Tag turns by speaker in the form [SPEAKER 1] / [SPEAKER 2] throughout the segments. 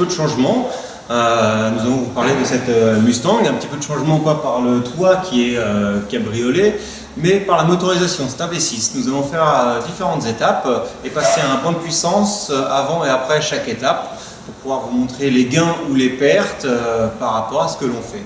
[SPEAKER 1] peu de changement. Nous allons vous parler de cette Mustang, un petit peu de changement pas par le toit qui est cabriolet, mais par la motorisation. C'est un V6. Nous allons faire différentes étapes et passer à un point de puissance avant et après chaque étape pour pouvoir vous montrer les gains ou les pertes par rapport à ce que l'on fait.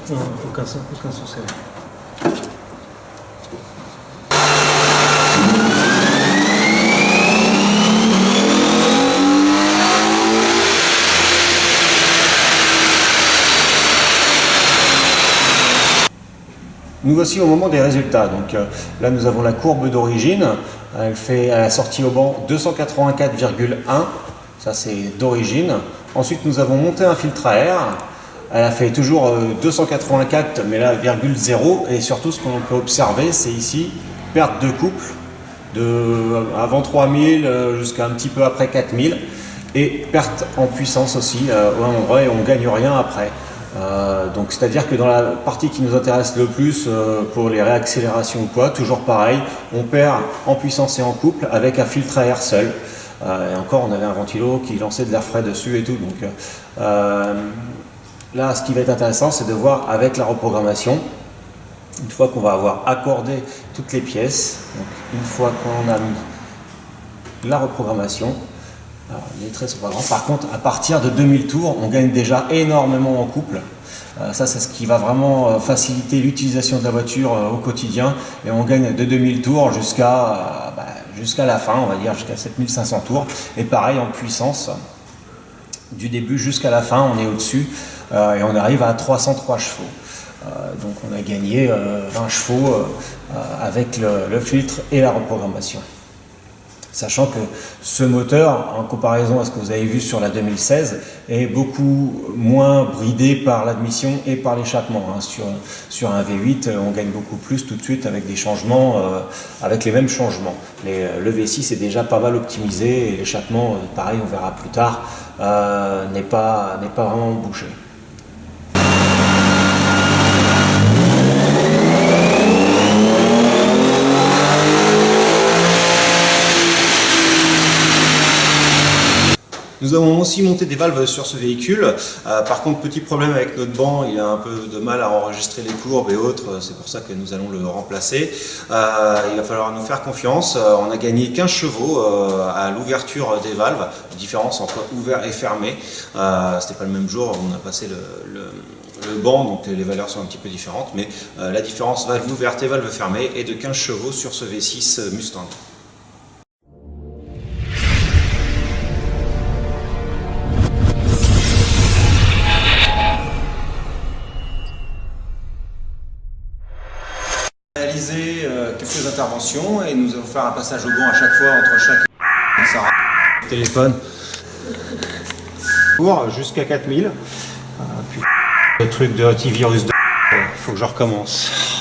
[SPEAKER 2] Non, aucun souci.
[SPEAKER 3] Nous voici au moment des résultats. Donc là nous avons la courbe d'origine. Elle a sorti au banc 284,1. Ça c'est d'origine. Ensuite nous avons monté un filtre à air. Elle a fait toujours 284, mais là, 0,0. Et surtout, ce qu'on peut observer, c'est ici, perte de couple, avant 3000 jusqu'à un petit peu après 4000. Et perte en puissance aussi, au même endroit, et on ne gagne rien après. Donc, c'est-à-dire que dans la partie qui nous intéresse le plus, pour les réaccélérations ou quoi, toujours pareil, on perd en puissance et en couple avec un filtre à air seul. Et encore, on avait un ventilo qui lançait de l'air frais dessus et tout. Donc, là, ce qui va être intéressant, c'est de voir avec la reprogrammation, une fois qu'on va avoir accordé toutes les pièces, donc une fois qu'on a mis la reprogrammation, alors, les traits sont pas grands. Par contre, à partir de 2000 tours, on gagne déjà énormément en couple. Ça, c'est ce qui va vraiment faciliter l'utilisation de la voiture au quotidien. Et on gagne de 2000 tours jusqu'à la fin, on va dire jusqu'à 7500 tours. Et pareil en puissance, du début jusqu'à la fin, on est au-dessus. Et on arrive à 303 chevaux. Donc on a gagné 20 chevaux avec le filtre et la reprogrammation. Sachant que ce moteur, en comparaison à ce que vous avez vu sur la 2016, est beaucoup moins bridé par l'admission et par l'échappement. Sur un V8, on gagne beaucoup plus tout de suite avec des changements, avec les mêmes changements. Le V6 est déjà pas mal optimisé et l'échappement, pareil, on verra plus tard, n'est pas vraiment bouché.
[SPEAKER 1] Nous avons aussi monté des valves sur ce véhicule. Par contre, petit problème avec notre banc, il a un peu de mal à enregistrer les courbes et autres. C'est pour ça que nous allons le remplacer. Il va falloir nous faire confiance. On a gagné 15 chevaux à l'ouverture des valves. La différence entre ouvert et fermé. C'était pas le même jour. On a passé le banc, donc les valeurs sont un petit peu différentes. Mais la différence valve ouverte et valve fermée est de 15 chevaux sur ce V6 Mustang. Réaliser quelques interventions et nous allons faire un passage au banc à chaque fois entre chaque téléphone jusqu'à 4000. Puis le truc de antivirus, il faut que je recommence.